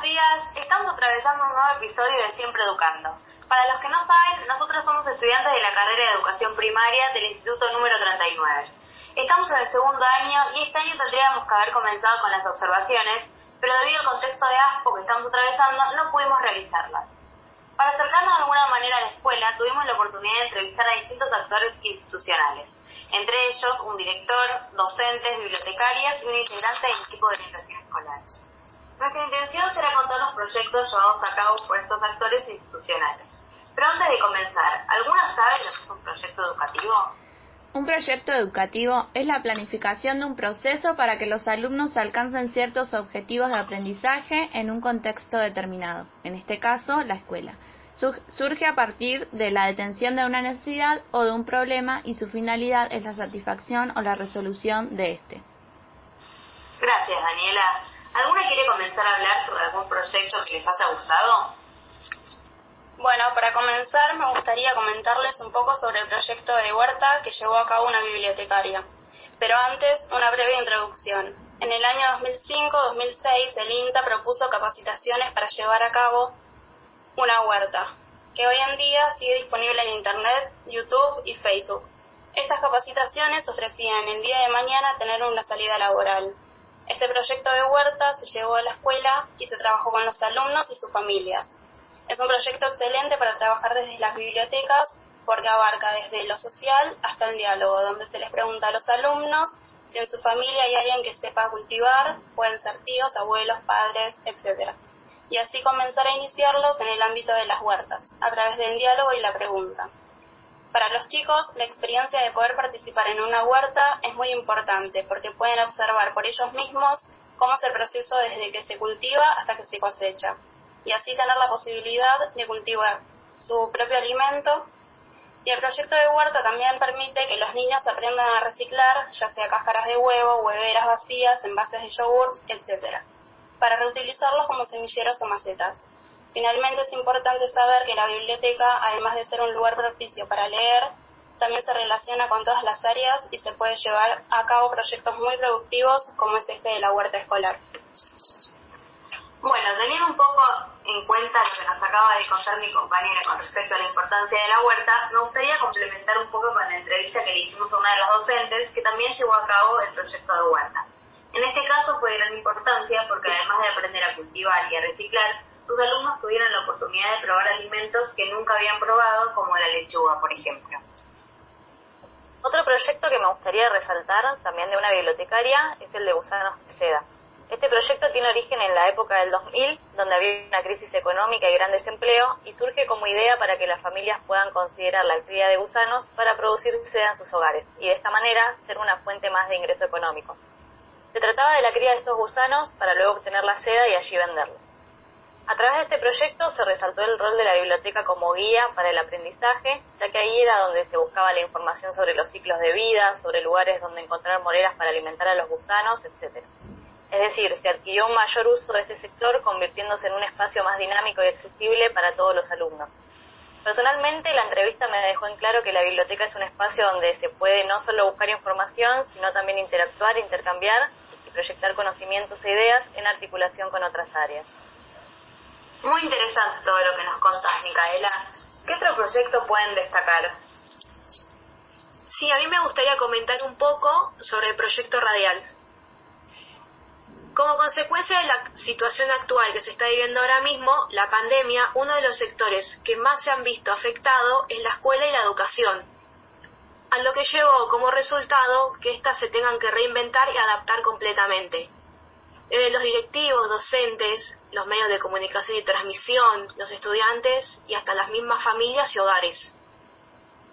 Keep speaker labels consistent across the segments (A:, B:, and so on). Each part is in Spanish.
A: días, estamos atravesando un nuevo episodio de Siempre Educando. Para los que no saben, nosotros somos estudiantes de la carrera de Educación Primaria del Instituto número 39. Estamos en el segundo año y este año tendríamos que haber comenzado con las observaciones, pero debido al contexto de ASPO que estamos atravesando, no pudimos realizarlas. Para acercarnos de alguna manera a la escuela, tuvimos la oportunidad de entrevistar a distintos actores institucionales, entre ellos un director, docentes, bibliotecarias y un integrante del equipo de orientación escolar. Nuestra intención será contar los proyectos llevados a cabo por estos actores institucionales. Pero antes de comenzar, ¿alguno sabe lo que es un proyecto educativo?
B: Un proyecto educativo es la planificación de un proceso para que los alumnos alcancen ciertos objetivos de aprendizaje en un contexto determinado, en este caso, la escuela. Surge a partir de la detención de una necesidad o de un problema y su finalidad es la satisfacción o la resolución de este.
A: Gracias, Daniela. ¿Alguna quiere comenzar a hablar sobre algún proyecto que les haya gustado?
C: Bueno, para comenzar me gustaría comentarles un poco sobre el proyecto de huerta que llevó a cabo una bibliotecaria. Pero antes, una breve introducción. En el año 2005-2006, el INTA propuso capacitaciones para llevar a cabo una huerta, que hoy en día sigue disponible en Internet, YouTube y Facebook. Estas capacitaciones ofrecían el día de mañana tener una salida laboral. Este proyecto de huerta se llevó a la escuela y se trabajó con los alumnos y sus familias. Es un proyecto excelente para trabajar desde las bibliotecas porque abarca desde lo social hasta el diálogo, donde se les pregunta a los alumnos si en su familia hay alguien que sepa cultivar, pueden ser tíos, abuelos, padres, etc. Y así comenzar a iniciarlos en el ámbito de las huertas, a través del diálogo y la pregunta. Para los chicos, la experiencia de poder participar en una huerta es muy importante porque pueden observar por ellos mismos cómo es el proceso desde que se cultiva hasta que se cosecha, y así tener la posibilidad de cultivar su propio alimento. Y el proyecto de huerta también permite que los niños aprendan a reciclar, ya sea cáscaras de huevo, hueveras vacías, envases de yogur, etc., para reutilizarlos como semilleros o macetas. Finalmente es importante saber que la biblioteca, además de ser un lugar propicio para leer, también se relaciona con todas las áreas y se puede llevar a cabo proyectos muy productivos como es este de la huerta escolar.
A: Bueno, teniendo un poco en cuenta lo que nos acaba de contar mi compañera con respecto a la importancia de la huerta, me gustaría complementar un poco con la entrevista que le hicimos a una de las docentes que también llevó a cabo el proyecto de huerta. En este caso fue de gran importancia porque además de aprender a cultivar y a reciclar, sus alumnos tuvieron la oportunidad de probar alimentos que nunca habían probado, como la lechuga, por ejemplo.
D: Otro proyecto que me gustaría resaltar, también de una bibliotecaria, es el de gusanos de seda. Este proyecto tiene origen en la época del 2000, donde había una crisis económica y gran desempleo, y surge como idea para que las familias puedan considerar la cría de gusanos para producir seda en sus hogares, y de esta manera ser una fuente más de ingreso económico. Se trataba de la cría de estos gusanos para luego obtener la seda y allí venderla. A través de este proyecto se resaltó el rol de la biblioteca como guía para el aprendizaje, ya que ahí era donde se buscaba la información sobre los ciclos de vida, sobre lugares donde encontrar moreras para alimentar a los gusanos, etc. Es decir, se adquirió un mayor uso de este sector, convirtiéndose en un espacio más dinámico y accesible para todos los alumnos. Personalmente, la entrevista me dejó en claro que la biblioteca es un espacio donde se puede no solo buscar información, sino también interactuar, intercambiar y proyectar conocimientos e ideas en articulación con otras áreas.
A: Muy interesante todo lo que nos contás, Micaela. ¿Qué otro proyecto pueden destacar?
E: Sí, a mí me gustaría comentar un poco sobre el proyecto radial. Como consecuencia de la situación actual que se está viviendo ahora mismo, la pandemia, uno de los sectores que más se han visto afectado es la escuela y la educación, a lo que llevó como resultado que éstas se tengan que reinventar y adaptar completamente. Desde los directivos, docentes, los medios de comunicación y transmisión, los estudiantes y hasta las mismas familias y hogares.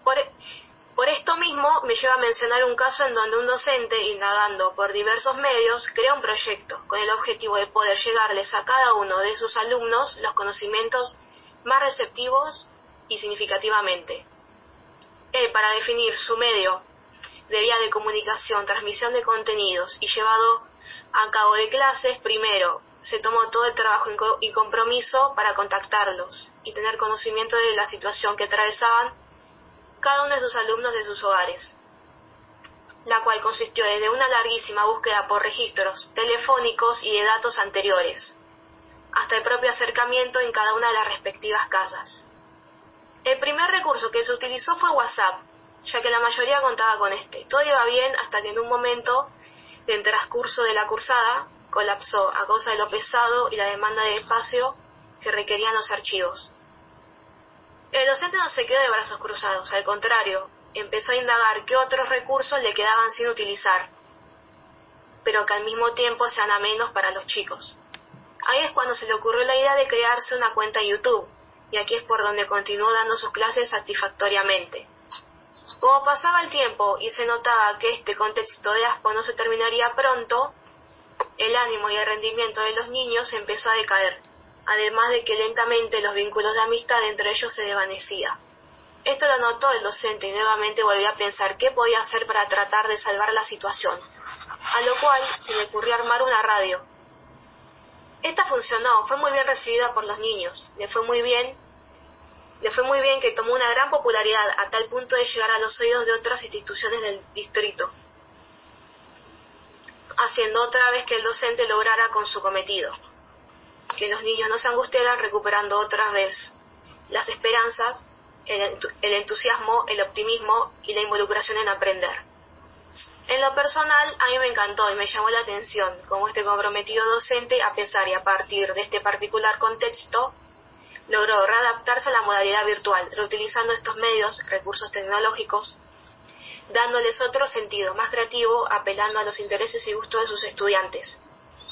E: Por esto mismo me lleva a mencionar un caso en donde un docente, indagando por diversos medios, crea un proyecto con el objetivo de poder llegarles a cada uno de sus alumnos los conocimientos más receptivos y significativamente. Él, para definir su medio de vía de comunicación, transmisión de contenidos y llevado a cabo de clases, primero se tomó todo el trabajo y compromiso para contactarlos y tener conocimiento de la situación que atravesaban cada uno de sus alumnos de sus hogares, la cual consistió desde una larguísima búsqueda por registros telefónicos y de datos anteriores, hasta el propio acercamiento en cada una de las respectivas casas. El primer recurso que se utilizó fue WhatsApp, ya que la mayoría contaba con este. Todo iba bien hasta que en un momento del transcurso de la cursada colapsó a causa de lo pesado y la demanda de espacio que requerían los archivos. El docente no se quedó de brazos cruzados, al contrario, empezó a indagar qué otros recursos le quedaban sin utilizar, pero que al mismo tiempo sean amenos para los chicos. Ahí es cuando se le ocurrió la idea de crearse una cuenta en YouTube, y aquí es por donde continuó dando sus clases satisfactoriamente. Como pasaba el tiempo y se notaba que este contexto de ASPO no se terminaría pronto, el ánimo y el rendimiento de los niños empezó a decaer, además de que lentamente los vínculos de amistad entre ellos se desvanecían. Esto lo notó el docente y nuevamente volvió a pensar qué podía hacer para tratar de salvar la situación, a lo cual se le ocurrió armar una radio. Esta funcionó, fue muy bien recibida por los niños, le fue muy bien que tomó una gran popularidad a tal punto de llegar a los oídos de otras instituciones del distrito, haciendo otra vez que el docente lograra con su cometido, que los niños no se angustiaran, recuperando otra vez las esperanzas, el entusiasmo, el optimismo y la involucración en aprender. En lo personal, a mí me encantó y me llamó la atención cómo este comprometido docente, a pesar y a partir de este particular contexto, logró readaptarse a la modalidad virtual, reutilizando estos medios, recursos tecnológicos, dándoles otro sentido más creativo, apelando a los intereses y gustos de sus estudiantes,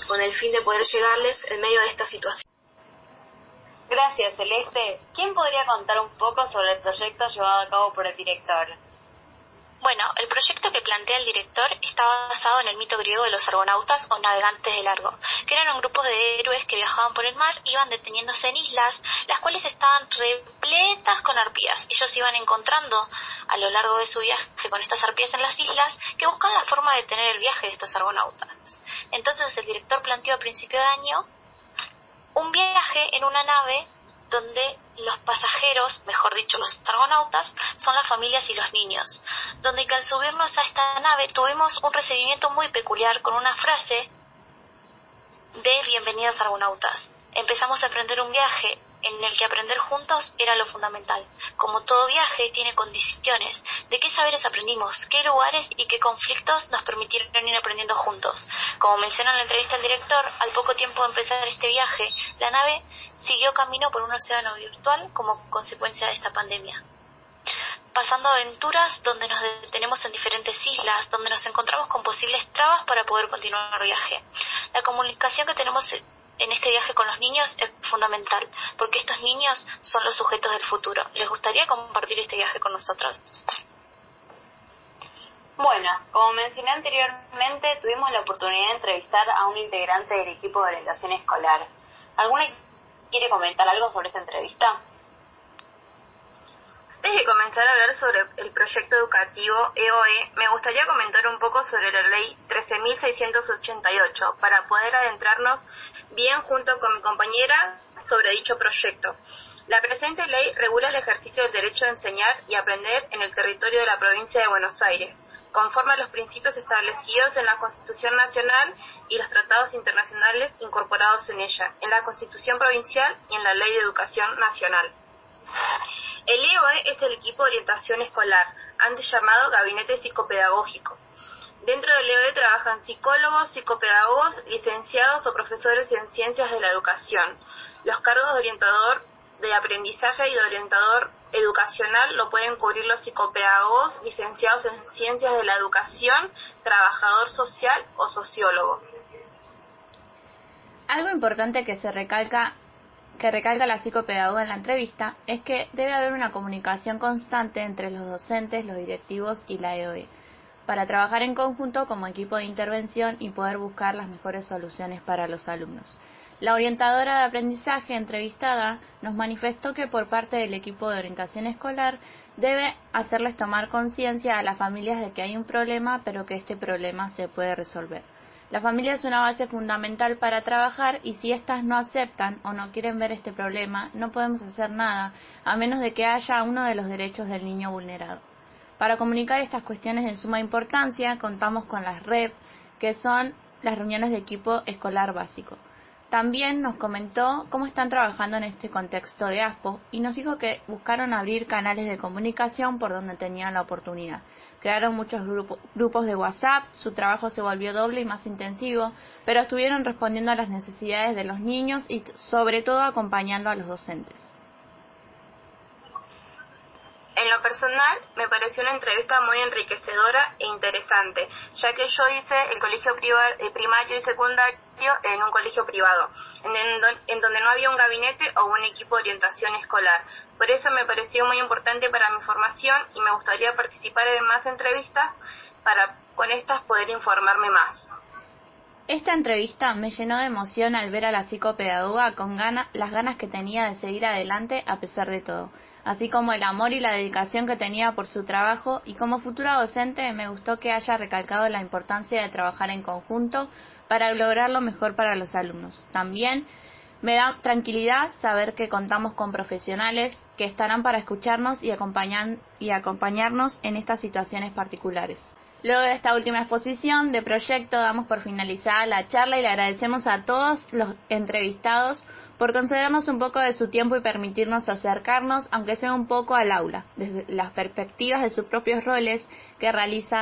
E: con el fin de poder llegarles en medio de esta situación.
A: Gracias, Celeste. ¿Quién podría contar un poco sobre el proyecto llevado a cabo por el director?
C: Bueno, el proyecto que plantea el director está basado en el mito griego de los argonautas o navegantes de largo, que eran un grupo de héroes que viajaban por el mar, iban deteniéndose en islas, las cuales estaban repletas con arpías. Ellos iban encontrando a lo largo de su viaje con estas arpías en las islas que buscaban la forma de detener el viaje de estos argonautas. Entonces el director planteó a principio de año un viaje en una nave donde los pasajeros, mejor dicho los argonautas, son las familias y los niños, donde que al subirnos a esta nave tuvimos un recibimiento muy peculiar con una frase de bienvenidos argonautas. Empezamos a emprender un viaje en el que aprender juntos era lo fundamental. Como todo viaje tiene condiciones de qué saberes aprendimos, qué lugares y qué conflictos nos permitieron ir aprendiendo juntos. Como menciona en la entrevista el director, al poco tiempo de empezar este viaje, la nave siguió camino por un océano virtual como consecuencia de esta pandemia, pasando aventuras donde nos detenemos en diferentes islas, donde nos encontramos con posibles trabas para poder continuar el viaje. La comunicación que tenemos en este viaje con los niños es fundamental, porque estos niños son los sujetos del futuro. ¿Les gustaría compartir este viaje con nosotros?
A: Bueno, como mencioné anteriormente, tuvimos la oportunidad de entrevistar a un integrante del equipo de orientación escolar. ¿Alguna quiere comentar algo sobre esta entrevista?
B: Antes de comenzar a hablar sobre el proyecto educativo EOE, me gustaría comentar un poco sobre la ley 13.688 para poder adentrarnos bien junto con mi compañera sobre dicho proyecto. La presente ley regula el ejercicio del derecho a enseñar y aprender en el territorio de la provincia de Buenos Aires, conforme a los principios establecidos en la Constitución Nacional y los tratados internacionales incorporados en ella, en la Constitución Provincial y en la Ley de Educación Nacional. El EOE es el equipo de orientación escolar, antes llamado Gabinete Psicopedagógico. Dentro del EOE trabajan psicólogos, psicopedagogos, licenciados o profesores en ciencias de la educación. Los cargos de orientador de aprendizaje y de orientador educacional lo pueden cubrir los psicopedagogos, licenciados en ciencias de la educación, trabajador social o sociólogo.
F: Algo importante que recalca la psicopedagoga en la entrevista es que debe haber una comunicación constante entre los docentes, los directivos y la EOE para trabajar en conjunto como equipo de intervención y poder buscar las mejores soluciones para los alumnos. La orientadora de aprendizaje entrevistada nos manifestó que por parte del equipo de orientación escolar debe hacerles tomar conciencia a las familias de que hay un problema, pero que este problema se puede resolver. La familia es una base fundamental para trabajar y si éstas no aceptan o no quieren ver este problema, no podemos hacer nada, a menos de que haya uno de los derechos del niño vulnerado. Para comunicar estas cuestiones de suma importancia, contamos con las REP, que son las reuniones de equipo escolar básico.
B: También nos comentó cómo están trabajando en este contexto de ASPO y nos dijo que buscaron abrir canales de comunicación por donde tenían la oportunidad. Crearon muchos grupos de WhatsApp, su trabajo se volvió doble y más intensivo, pero estuvieron respondiendo a las necesidades de los niños y sobre todo acompañando a los docentes.
E: En lo personal, me pareció una entrevista muy enriquecedora e interesante, ya que yo hice el colegio primario y secundario en un colegio privado, en donde no había un gabinete o un equipo de orientación escolar. Por eso me pareció muy importante para mi formación y me gustaría participar en más entrevistas para con estas poder informarme más.
B: Esta entrevista me llenó de emoción al ver a la psicopedagoga con las ganas que tenía de seguir adelante a pesar de todo, así como el amor y la dedicación que tenía por su trabajo, y como futura docente me gustó que haya recalcado la importancia de trabajar en conjunto para lograr lo mejor para los alumnos. También me da tranquilidad saber que contamos con profesionales que estarán para escucharnos y acompañarnos en estas situaciones particulares. Luego de esta última exposición de proyecto damos por finalizada la charla y le agradecemos a todos los entrevistados por concedernos un poco de su tiempo y permitirnos acercarnos, aunque sea un poco al aula, desde las perspectivas de sus propios roles que realizan